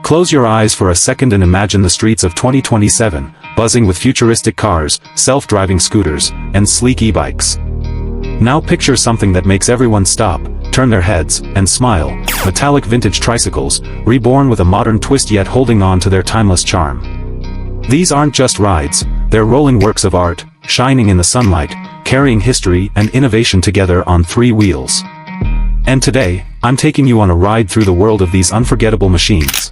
Close your eyes for a second and imagine the streets of 2027, buzzing with futuristic cars, self-driving scooters, and sleek e-bikes. Now picture something that makes everyone stop, turn their heads, and smile: metallic vintage tricycles, reborn with a modern twist yet holding on to their timeless charm. These aren't just rides, they're rolling works of art, shining in the sunlight, carrying history and innovation together on three wheels. And today, I'm taking you on a ride through the world of these unforgettable machines.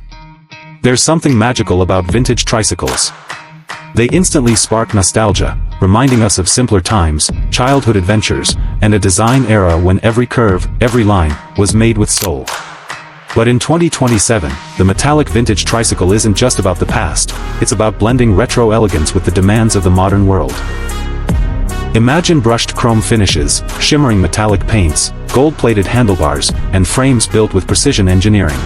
There's something magical about vintage tricycles. They instantly spark nostalgia, reminding us of simpler times, childhood adventures, and a design era when every curve, every line, was made with soul. But in 2027, the metallic vintage tricycle isn't just about the past, it's about blending retro elegance with the demands of the modern world. Imagine brushed chrome finishes, shimmering metallic paints, gold-plated handlebars, and frames built with precision engineering.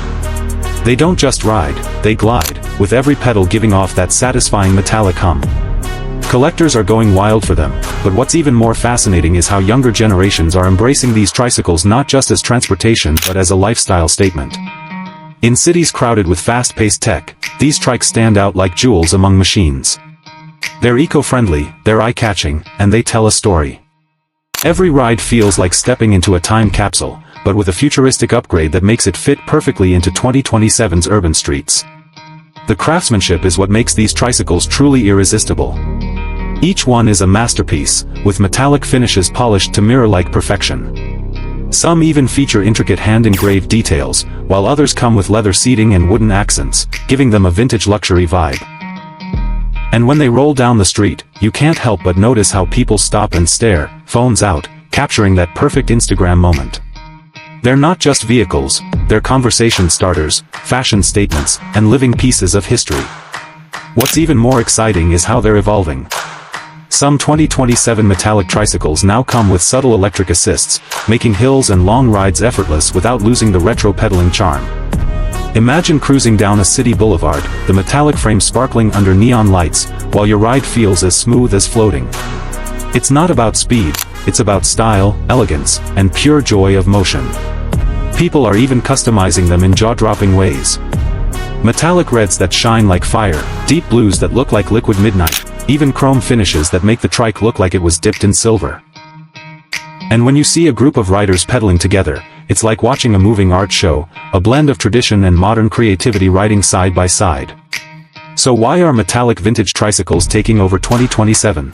They don't just ride, they glide, with every pedal giving off that satisfying metallic hum. Collectors are going wild for them, but what's even more fascinating is how younger generations are embracing these tricycles not just as transportation but as a lifestyle statement. In cities crowded with fast-paced tech, these trikes stand out like jewels among machines. They're eco-friendly, they're eye-catching, and they tell a story. Every ride feels like stepping into a time capsule, but with a futuristic upgrade that makes it fit perfectly into 2027's urban streets. The craftsmanship is what makes these tricycles truly irresistible. Each one is a masterpiece, with metallic finishes polished to mirror-like perfection. Some even feature intricate hand-engraved details, while others come with leather seating and wooden accents, giving them a vintage luxury vibe. And when they roll down the street, you can't help but notice how people stop and stare, phones out, capturing that perfect Instagram moment. They're not just vehicles, they're conversation starters, fashion statements, and living pieces of history. What's even more exciting is how they're evolving. Some 2027 metallic tricycles now come with subtle electric assists, making hills and long rides effortless without losing the retro pedaling charm. Imagine cruising down a city boulevard, the metallic frame sparkling under neon lights, while your ride feels as smooth as floating. It's not about speed, it's about style, elegance, and pure joy of motion. People are even customizing them in jaw-dropping ways. Metallic reds that shine like fire, deep blues that look like liquid midnight, even chrome finishes that make the trike look like it was dipped in silver. And when you see a group of riders pedaling together, it's like watching a moving art show, a blend of tradition and modern creativity riding side by side. So why are metallic vintage tricycles taking over 2027?